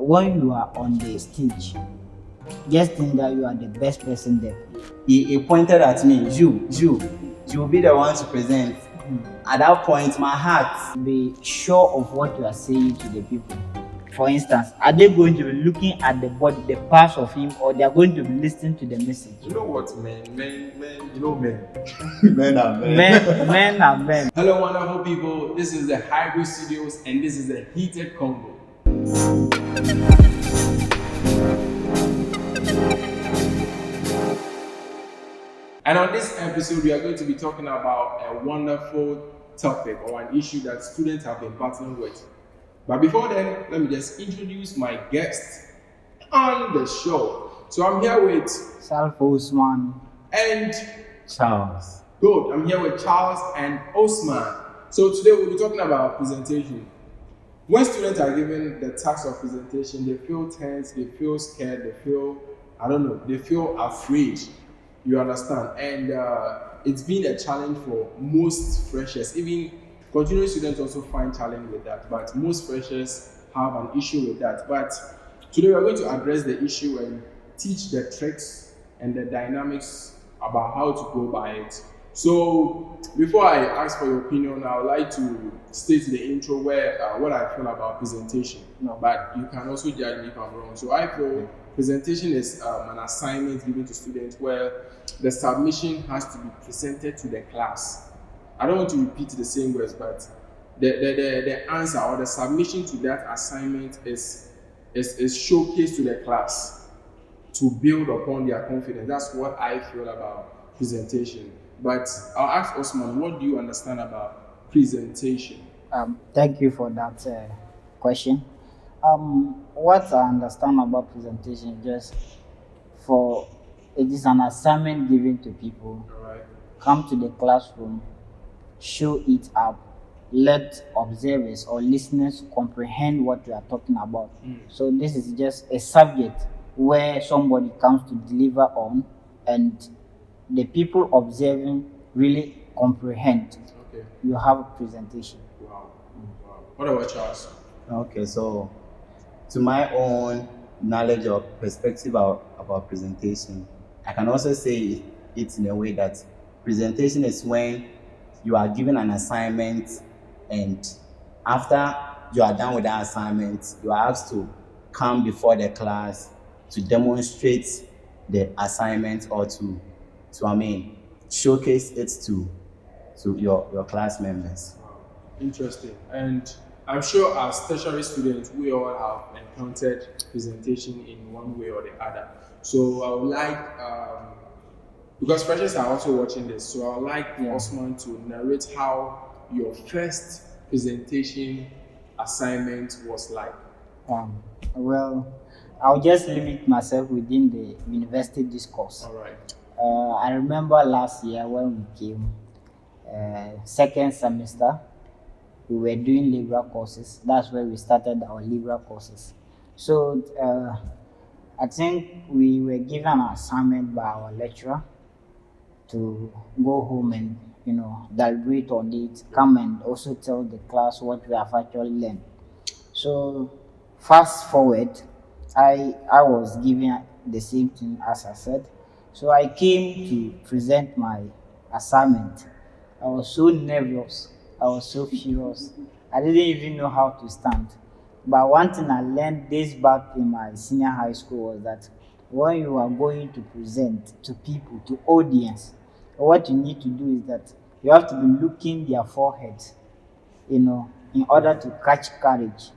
when you are on the stage, just think that you are the best person there. He pointed at me, you will be the one to present. At that point, my heart. Be sure of what you are saying to the people. For instance, are they going to be looking at the body, the parts of him, or they are going to be listening to the message? You know what, men, you know men. Men are men. Men are men. Hello, wonderful people. This is the Hybrid Studios, and this is the Heated Convo. And on this episode, we are going to be talking about a wonderful topic or an issue that students have been battling with. But before then, let me just introduce my guest on the show. So I'm here with Osman and Charles. Good. I'm here with Charles and Osman. So today we'll be talking about presentation. When students are given the task of presentation, they feel tense, they feel scared, they feel afraid. You understand? And it's been a challenge for most freshers. Even continuing students also find challenge with that, but most freshers have an issue with that. But today we're going to address the issue and teach the tricks and the dynamics about how to go by it. So before I ask for your opinion, I would like to state the intro where what I feel about presentation. No. But you can also judge me if I'm wrong. So I feel presentation is an assignment given to students where the submission has to be presented to the class. I don't want to repeat the same words, but the answer or the submission to that assignment is showcased to the class to build upon their confidence. That's what I feel about presentation. But I'll ask Osman, what do you understand about presentation? Thank you for that question. What I understand about presentation just it is an assignment given to people. All right. Come to the classroom, show it up, let observers or listeners comprehend what you are talking about. So this is just a subject where somebody comes to deliver on, and the people observing really comprehend. Okay. You have a presentation. Wow. What about Charles? Okay, so to my own knowledge or perspective about presentation, I can also say it in a way that presentation is when you are given an assignment, and after you are done with that assignment, you are asked to come before the class to demonstrate the assignment or to showcase it to your class members. Wow. Interesting. And I'm sure as tertiary students, we all have encountered presentation in one way or the other. So I would like, because freshers are also watching this, so I would like Osman to narrate how your first presentation assignment was like. Well, I'll just limit myself within the university discourse. All right. I remember last year when we came, second semester, we were doing liberal courses. That's where we started our liberal courses. So I think we were given an assignment by our lecturer to go home and deliberate on it, come and also tell the class what we have actually learned. So fast forward, I was given the same thing as I said. So I came to present my assignment. I was so nervous. I was so furious. I didn't even know how to stand. But one thing I learned this back in my senior high school was that when you are going to present to people, to audience, what you need to do is that you have to be looking their foreheads, in order to catch courage,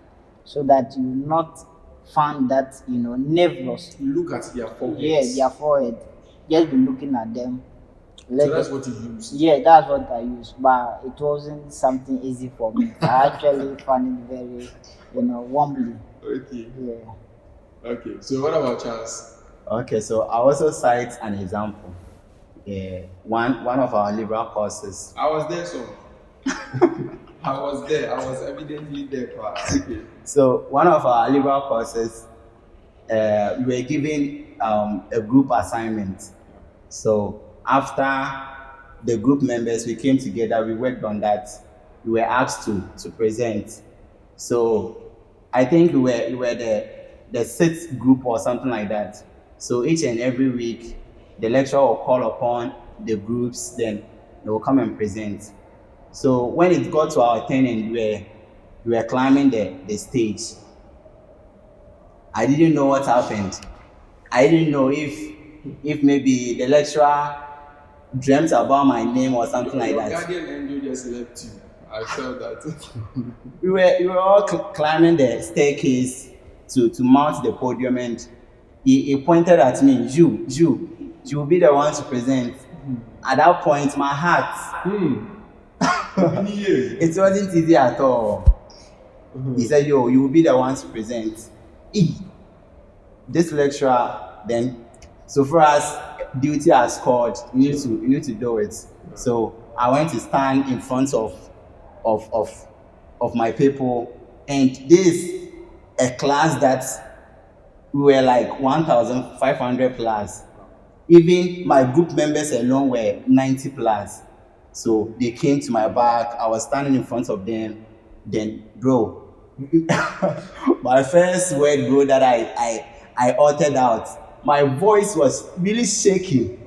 so that you not find that nervous. Look at their foreheads. Yes, their forehead. Just be looking at them. So that's what you use? Yeah, that's what I use. But it wasn't something easy for me. I actually found it very, warmly. Okay. Yeah. Okay. So what about Charles? Okay, so I also cite an example. One of our liberal courses. I was there, so I was there. I was evidently there. Okay. So one of our liberal courses, we were given a group assignment. So after the group members, we came together, we worked on that. We were asked to present. So I think we were the sixth group or something like that. So each and every week, the lecturer will call upon the groups, then they will come and present. So when it got to our turn and we were climbing the stage, I didn't know what happened. I didn't know if maybe the lecturer dreamt about my name or something like Your that. guardian angel just left you. I felt that. We were all climbing the staircase to mount the podium, and he pointed at me, you will be the one to present. At that point, my heart, it wasn't easy at all. He said, yo, you will be the one to present. This lecturer, then, so far as duty has called, you need to do it. So I went to stand in front of my people, and this a class that we were like 1,500 plus. Even my group members alone were 90 plus. So they came to my back. I was standing in front of them. Then, bro, my first word, bro, that I uttered out, my voice was really shaking.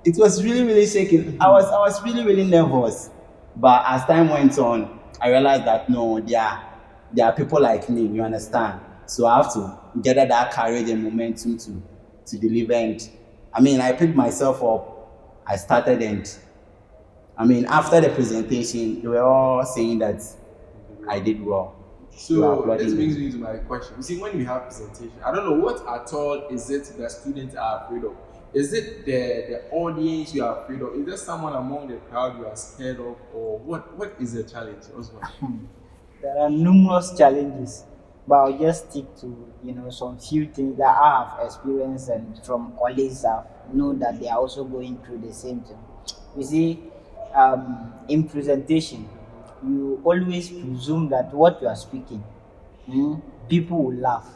It was really, really shaking. I was really, really nervous. But as time went on, I realized that no, there are people like me, you understand? So I have to gather that courage and momentum to deliver. And I mean, I picked myself up. I started, and I mean, after the presentation, they were all saying that I did well. So this brings me to my question. You see, when you have presentation, I don't know what at all is it that students are afraid of. Is it the audience you are afraid of? Is there someone among the crowd you are scared of, or what is the challenge? Osman? There are numerous challenges, but I'll just stick to some few things that I have experienced and from colleagues I know that they are also going through the same thing. You see, in presentation, you always presume that what you are speaking, people will laugh.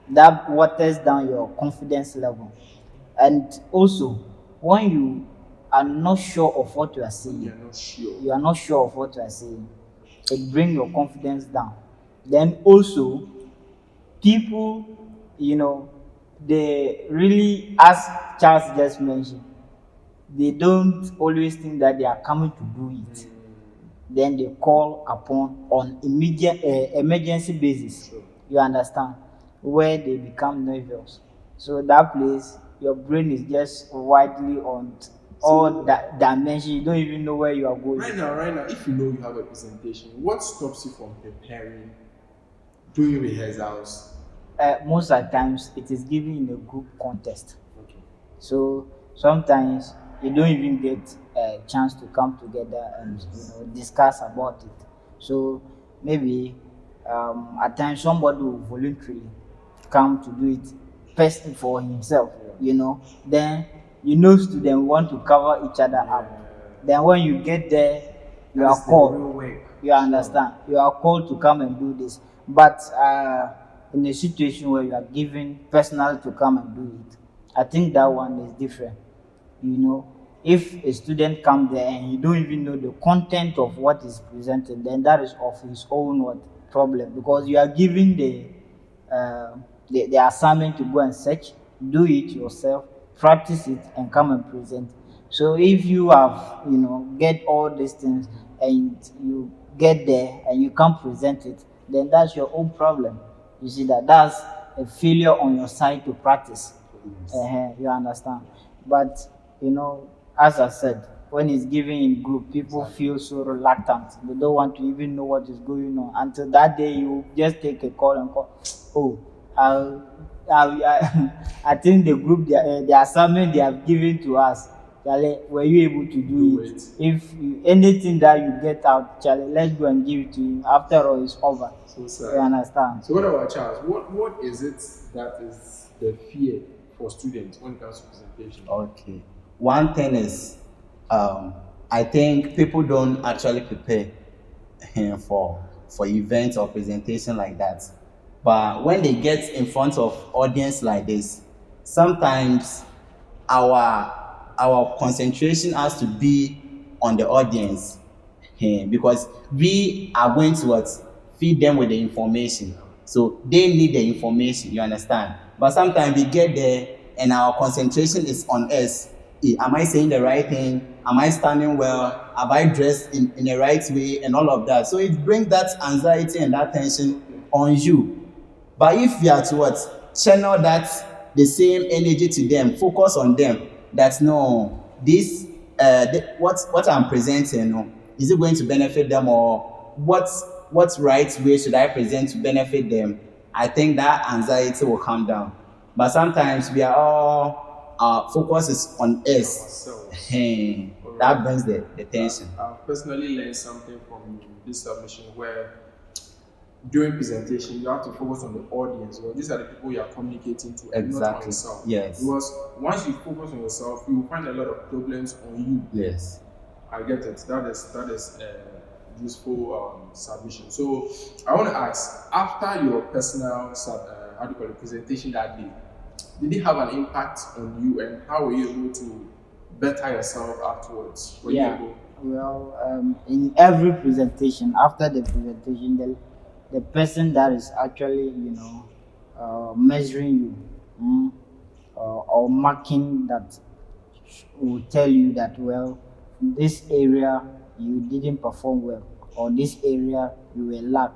That waters down your confidence level. And also, when you are not sure of what you are saying, You're not sure. you are not sure of what you are saying, it brings your confidence down. Then also, people, they really, as Charles just mentioned, they don't always think that they are coming to do it. Then they call upon on immediate emergency basis. Sure. You understand? Where they become nervous. So that place, your brain is just widely on all that dimension. You don't even know where you are going. Right now, if you know you have a presentation, what stops you from preparing, doing rehearsals? Most of the times, it is given in a group context. Okay. So sometimes you don't even get a chance to come together and discuss about it. So maybe at times somebody will voluntarily come to do it first for himself. Then students want to cover each other up. Then when you get there, you are That's the real called. work. You understand? You are called to come and do this. But in a situation where you are given personally to come and do it, I think that one is different. If a student comes there and you don't even know the content of what is presented, then that is of his own problem, because you are given the assignment to go and search, do it yourself, practice it, and come and present. So if you have get all these things and you get there and you can't present it, then that's your own problem. You see that's a failure on your side to practice. You understand? But as I said, when it's given in group, people feel so reluctant. They don't want to even know what is going on until that day you just take a call and call. Oh, I think the group, the assignment they have given to us, Charlie, were you able to do it? If anything that you get out, Charlie, let's go and give it to you. After all, it's over. So sad. You understand? So what about Charles? What is it that is the fear for students when it comes to presentation? Okay. One thing is, I think people don't actually prepare for events or presentation like that. But when they get in front of audience like this, sometimes our concentration has to be on the audience, because we are going to feed them with the information. So they need the information, you understand? But sometimes we get there and our concentration is on us. Am I saying the right thing? Am I standing well? Have I dressed in the right way? And all of that. So it brings that anxiety and that tension on you. But if you are to what? Channel that the same energy to them, focus on them. That's no, this, what I'm presenting, no, is it going to benefit them, or what right way should I present to benefit them? I think that anxiety will come down. But sometimes we are all, our focus is on us. Ourselves. That brings the tension. I've personally learned something from this submission where during presentation you have to focus on the audience. Well, these are the people you are communicating to, and not on Exactly. yourself. Yes. Because once you focus on yourself, you will find a lot of problems on you. Yes. I get it. That is useful submission. So I want to ask, after your personal how do you call it, presentation that day, did it have an impact on you, and how were you able to better yourself afterwards? Were you Yeah. able- Well, in every presentation, after the presentation, the person that is actually, measuring you, or marking that, will tell you that, well, this area you didn't perform well, or this area you were lack,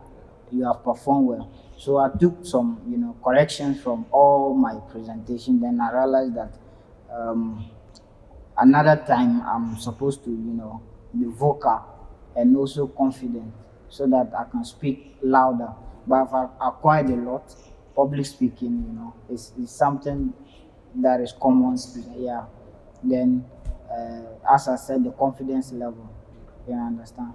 you have performed well. So I took some, corrections from all my presentation. Then I realized that, another time I'm supposed to, be vocal and also confident, so that I can speak louder. But I've acquired a lot. Public speaking, is something that is common. Yeah. Then, as I said, the confidence level. You understand?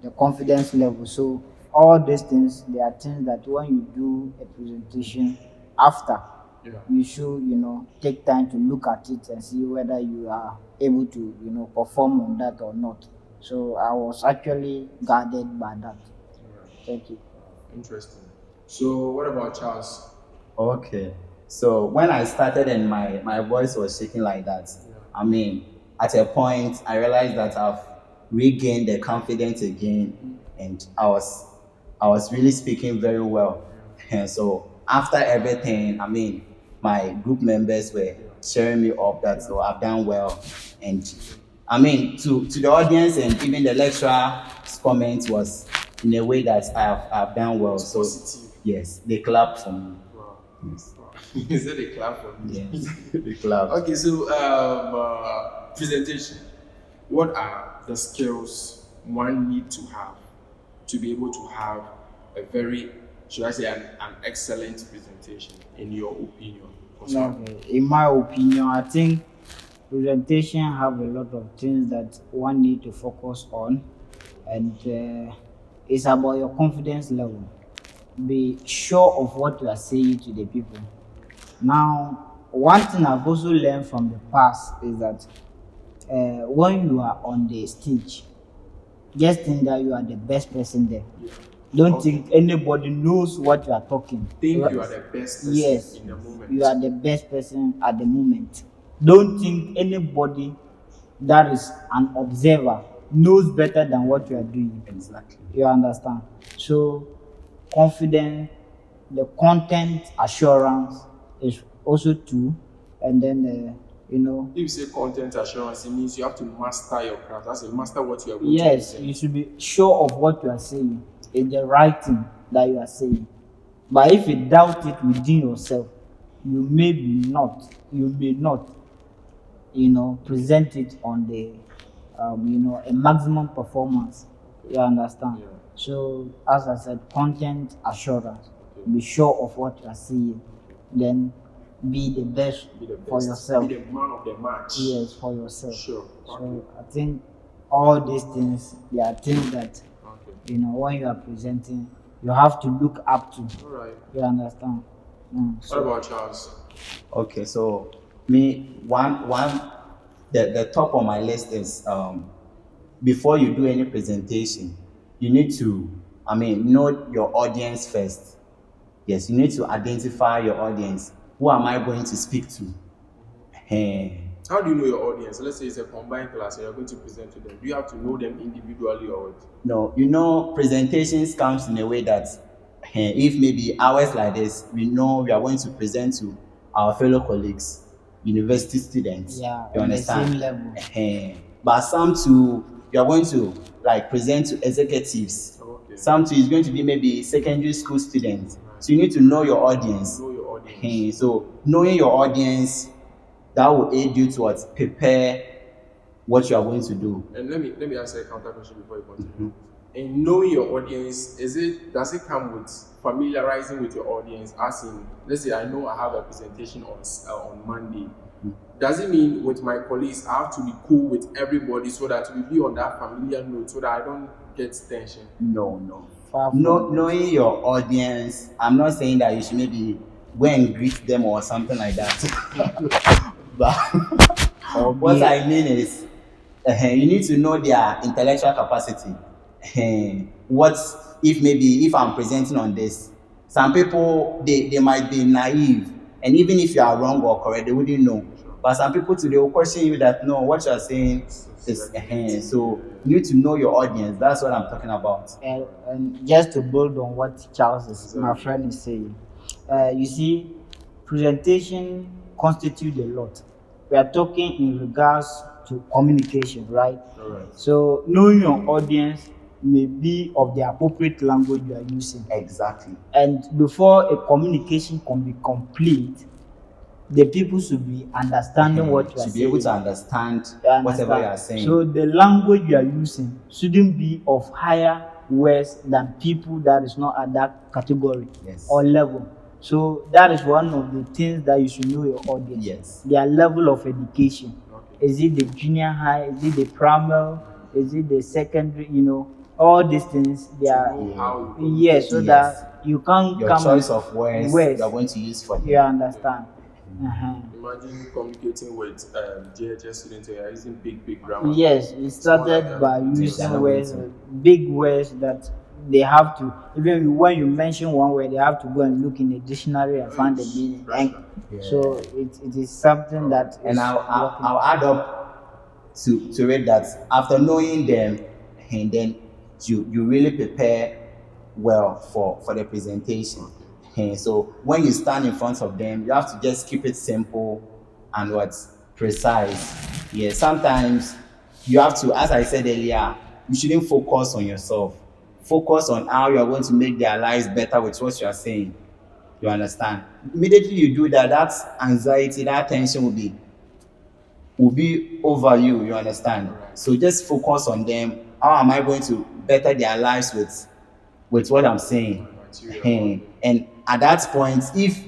The confidence level. So all these things, they are things that when you do a presentation after, Yeah. you should, take time to look at it and see whether you are able to, perform on that or not. So I was actually guarded by that. Alright. Thank you. Interesting. So what about Charles? Okay. So when I started and my voice was shaking like that, I mean, at a point I realized that I've regained the confidence again, and I was really speaking very well. And so after everything, I mean, my group members were cheering me up that so I've done well. And I mean, to the audience and even the lecturer's comment was in a way that I've done well. So Positive. yes, they clapped for me. Wow. Yes. Wow. Is that a clap for me? Yes, they clapped. Okay, so presentation. What are the skills one need to have to be able to have a very, should I say, an excellent presentation, in your opinion? Okay. In my opinion, I think presentation have a lot of things that one need to focus on, and it's about your confidence level. Be sure of what you are saying to the people. Now, one thing I've also learned from the past is that, when you are on the stage, just think that you are the best person there. Don't Okay. think anybody knows what you are talking. Think you are the best person Yes, in the moment. you are the best person at the moment. Don't think anybody that is an observer knows better than what you are doing. Exactly. You understand? So, confidence, the content assurance is also two, and then, If you say content assurance, it means you have to master your craft. That's a master what you are going yes, to you should be sure of what you are saying. It's the right thing that you are saying. But if you doubt it within yourself, you may not, present it on the, a maximum performance. You understand? Yeah. So, as I said, content assurance. Be sure of what you are saying. Then be the best be the best. for yourself. Be the man of the match. Yes, for yourself. Sure. So I think all these things, they are things that, Okay. when you are presenting, you have to look up to. All right. You understand? What So, about Charles? Okay, so me the top of my list is before you do any presentation, you need to know your audience first. Yes, you need to identify your audience. Who am I going to speak to? How do you know your audience? Let's say it's a combined class and you're going to present to them. Do you have to know them individually or what? No, presentations comes in a way that If maybe hours like this, we know we are going to present to our fellow colleagues, university students. Yeah, You on the same understand? level. But some too, you are going to like present to executives. Okay. Some too is going to be maybe secondary school students. So you need to know your audience. Know your audience. So knowing your audience, that will aid you towards prepare what you are going to do. And let me answer a counter question before you continue. And knowing your audience, does it come with familiarizing with your audience? As in, let's say I know I have a presentation on Monday. Does it mean with my colleagues I have to be cool with everybody so that we be on that familiar note so that I don't get tension? No. Far from Knowing your audience, I'm not saying that you should maybe go and greet them or something like that. But what I mean is, you need to know their intellectual capacity. What if I'm presenting on this? Some people they might be naive, and even if you are wrong or correct, they wouldn't know. But some people today will question you that no, what you are saying is so you need to know your audience. That's what I'm talking about. and just to build on what my friend is saying, you see, presentation constitute a lot. We are talking in regards to communication, right? All right. So knowing your audience may be of the appropriate language you are using. Exactly. And before a communication can be complete, the people should be understanding what you are To be saying. able to understand You whatever understand? you are saying. So the language you are using shouldn't be of higher words than people that is not at that category Yes. or level. So that is one of the things that you should know your audience. Yes. Their level of education. Okay. Is it the junior high? Is it the primary? Is it the secondary? All these things they are. know how you Yes, so Yes. that you can't Your come choice with of words words. you are going to use for them. You understand? Uh-huh. Imagine communicating with JHS students who are using big grammar. Yes, it started Small by like that. using Yeah. words, big words that they have to, even when you mention one word, they have to go and look in the dictionary and find the meaning. And so it is something that And is I'll add up to it that after knowing them, and then you really prepare well for the presentation. And so when you stand in front of them, you have to just keep it simple and precise. Yeah, sometimes you have to, as I said earlier, you shouldn't focus on yourself. Focus on how you are going to make their lives better with what you are saying. You understand? Immediately you do that, that anxiety, that tension will be over you. You understand? So just focus on them. How am I going to better their lives with what I'm saying? And at that point, if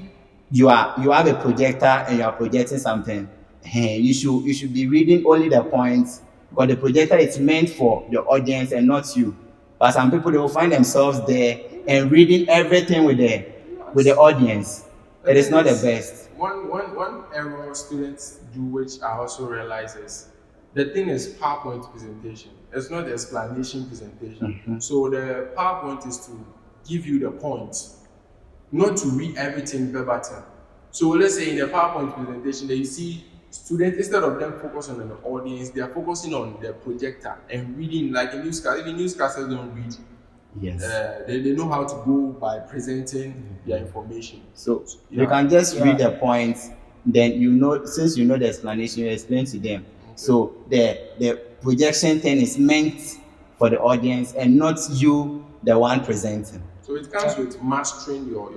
you have a projector and you are projecting something, you should be reading only the points, because the projector is meant for the audience and not you. But some people, they will find themselves there and reading everything with the audience. It is not the best. One error students do, which I also realize, is the thing is PowerPoint presentation. It's not the explanation presentation. So the PowerPoint is to give you the points, not to read everything verbatim. So let's say in the PowerPoint presentation, you see students, instead of them focusing on the audience, they are focusing on the projector and reading, like in newscast. Even newscasters don't read. Yes. They know how to go by presenting their information. So you can just read the points, then since you know the explanation, you explain to them. Okay. So the projection thing is meant for the audience and not you, the one presenting. So it comes with mastering your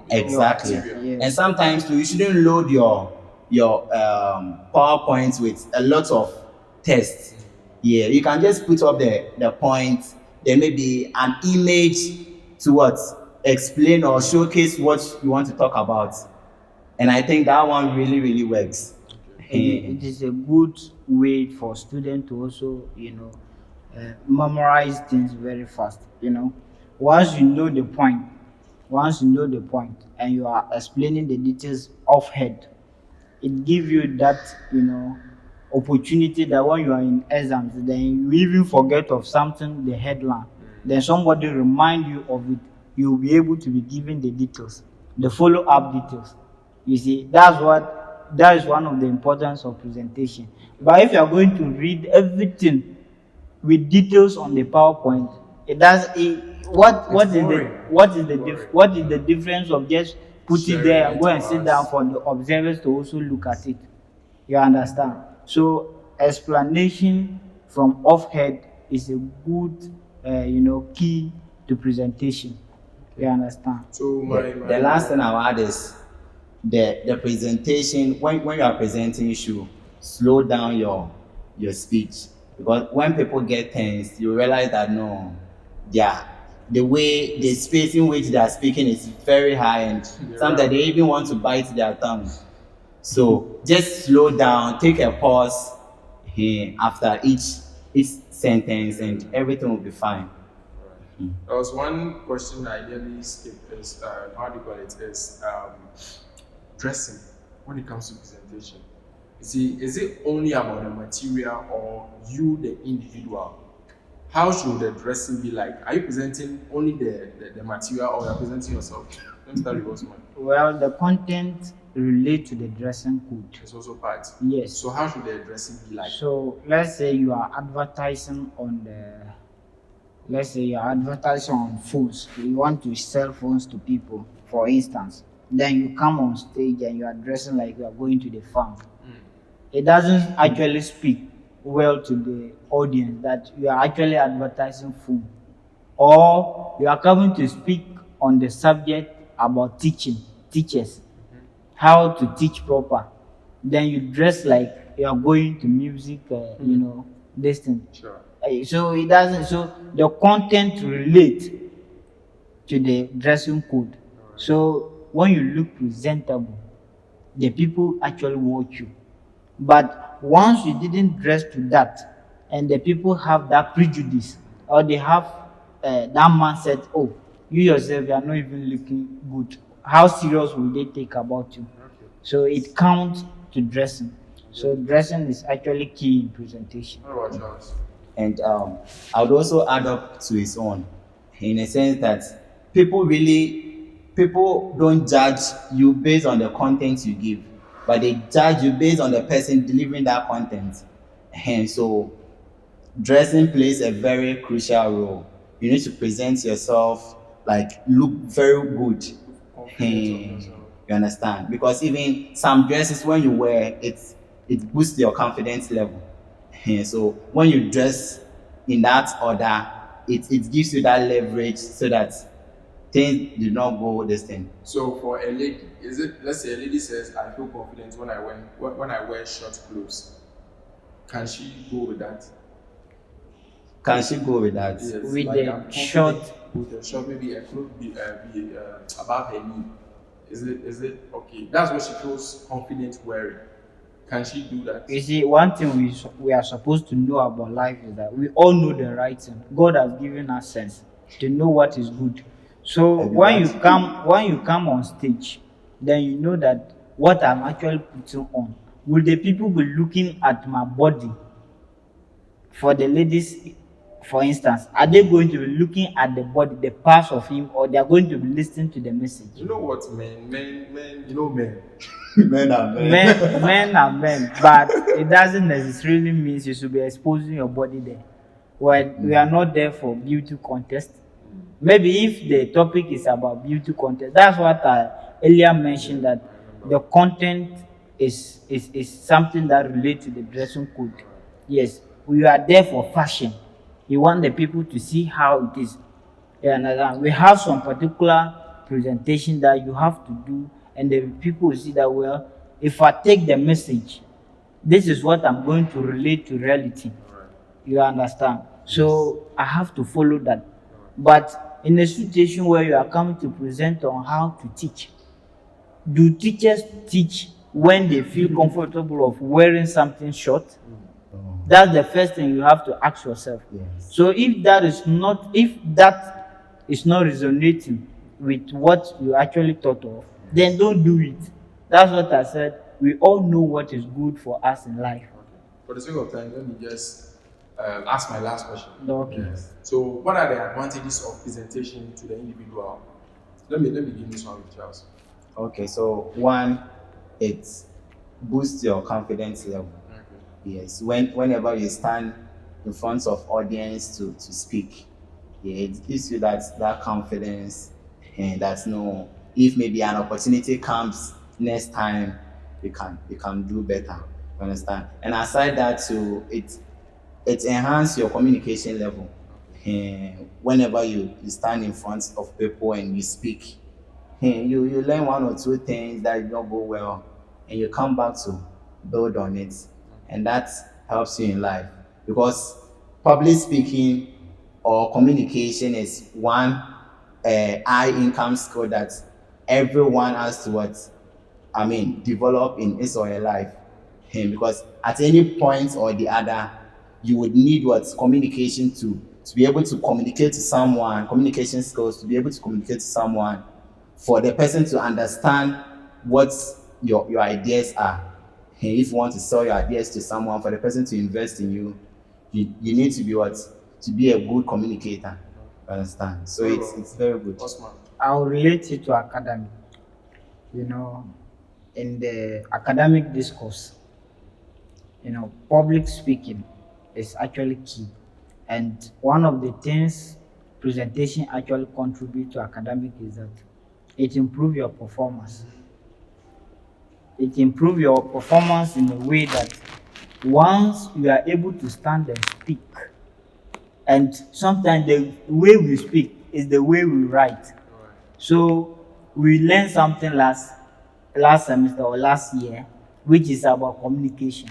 exactly. material. Yes. And sometimes you shouldn't load your PowerPoint with a lot of text. Yeah, you can just put up the points. There may be an image to explain or showcase what you want to talk about. And I think that one really, really works. It is a good way for students to also, memorize things very fast. Once you know the point, and you are explaining the details off head, it gives you that, opportunity that when you are in exams, then you even forget of something, the headline, then somebody remind you of it, you'll be able to be given the details, the follow-up details. You see, that is one of the importance of presentation. But if you are going to read everything with details on the PowerPoint, boring. what is the difference of just put it Sharing there and it go and to sit us. down for the observers to also look at it? You understand? So explanation from off head is a good key to presentation. You understand? So The last thing I'll add is the presentation. When you are presenting, you should slow down your speech, because when people get tense, you realize that no, yeah, the space in which they are speaking is very high, and sometimes they even want to bite their tongue. So just slow down, take a pause after each sentence, and everything will be fine. There was one question I nearly skipped is how do you call it? Is dressing when it comes to presentation. You see, is it only about the material or you, the individual? How should the dressing be like? Are you presenting only the material or you're presenting yourself? Let me start with Osman. Well, the content relate to the dressing code. It's also part. Yes. So how should the dressing be like? So let's say you are advertising on phones. You want to sell phones to people, for instance. Then you come on stage and you are dressing like you are going to the farm. It doesn't actually speak well to the audience that you are actually advertising phone. Or you are coming to speak on the subject about teachers, how to teach proper. Then you dress like you are going to music, this thing. Sure. So it doesn't. So the content relate to the dressing code. So when you look presentable, the people actually watch you. But once you didn't dress to that, and the people have that prejudice, or they have that mindset, oh, you yourself you are not even looking good. How serious will they take about you? So it counts to dressing. So dressing is actually key in presentation. What about Charles? And I would also add up to his own, in a sense that people don't judge you based on the content you give, but they judge you based on the person delivering that content. And so dressing plays a very crucial role. You need to present yourself, like look very good. You understand? Because even some dresses when you wear it boosts your confidence level. So when you dress in that order, it gives you that leverage so that things do not go this thing. So for a lady, is it, let's say a lady says, I feel confident when I wear short clothes. Can she go with that? Can she go with that? Yes, With like the I'm confident short- with a short, maybe a cloth be above her knee. Is it okay? That's what she feels confident wearing. Can she do that? You see, one thing we are supposed to know about life is that we all know the right thing. God has given us sense to know what is good. So when you come on stage, then you know that what I'm actually putting on. Will the people be looking at my body? For the ladies, for instance, are they going to be looking at the body, the parts of him, or they are going to be listening to the message? You know what, men, you know men. Men are men. Men are men, but it doesn't necessarily mean you should be exposing your body there. Well, we are not there for beauty contest. Maybe if the topic is about beauty contest, that's what I earlier mentioned, that the content is something that relates to the dressing code. Yes, we are there for fashion. You want the people to see how it is. Yeah, we have some particular presentation that you have to do, and the people will see that, well, if I take the message, this is what I'm going to relate to reality. You understand? So I have to follow that. But in a situation where you are coming to present on how to teach, do teachers teach when they feel comfortable of wearing something short? That's the first thing you have to ask yourself. Yes. So if that is not resonating with what you actually thought of, then don't do it. That's what I said. We all know what is good for us in life. For the sake of time, let me just ask my last question. Okay. So, what are the advantages of presentation to the individual? Let me give this one with Charles. Okay, so one, it boosts your confidence level. Okay. Yes, whenever you stand in front of audience to speak, Yeah, it gives you that confidence, and that's no, if maybe an opportunity comes next time, you can do better. You understand? And aside that too, it enhance your communication level. Whenever you stand in front of people and you speak, you learn one or two things that did not go well, and you come back to build on it, and that helps you in life, because public speaking or communication is one high income skill that everyone has to what, I mean, develop in his or her life. Because at any point or the other, you would need what, communication to be able to communicate to someone, communication skills to be able to communicate to someone, for the person to understand what your ideas are. If you want to sell your ideas to someone, for the person to invest in you, you need to be what, to be a good communicator. You understand? So Very it's very good. Osman. I'll relate it to academic. You know, in the academic discourse, public speaking is actually key. And one of the things presentation actually contribute to academic is that it improve your performance. It improve your performance in a way that once you are able to stand and speak, and sometimes the way we speak is the way we write. So we learned something last semester or last year, which is about communication.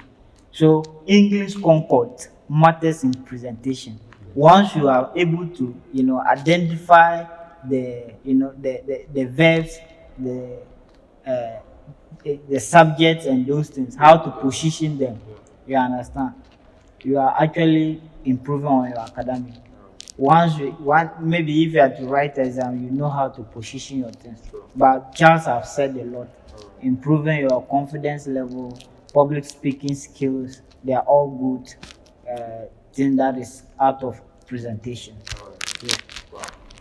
So English concord matters in presentation. Once you are able to, identify the verbs, the uh, the subjects and those things, how to position them, you understand? You are actually improving on your academic. Maybe if you are to write exam, you know how to position your things. But Charles have said a lot, improving your confidence level, public speaking skills, they are all good thing that is out of presentation. Yeah.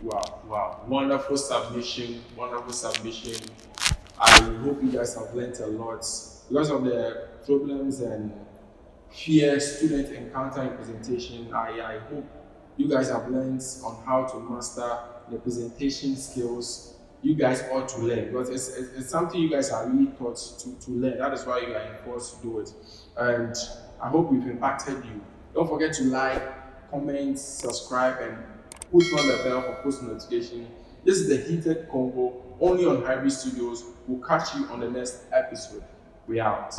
Wow. Wonderful submission. Wonderful submission. I hope you guys have learned a lot because of the problems and fear students encounter in presentation. I hope you guys have learned on how to master the presentation skills. You guys ought to learn because it's something you guys are really taught to learn. That is why you are enforced to do it. And I hope we've impacted you. Don't forget to like, comment, subscribe, and put on the bell for post notification. This is the Heated Convo only on Hybrid Studios. We'll catch you on the next episode. We out.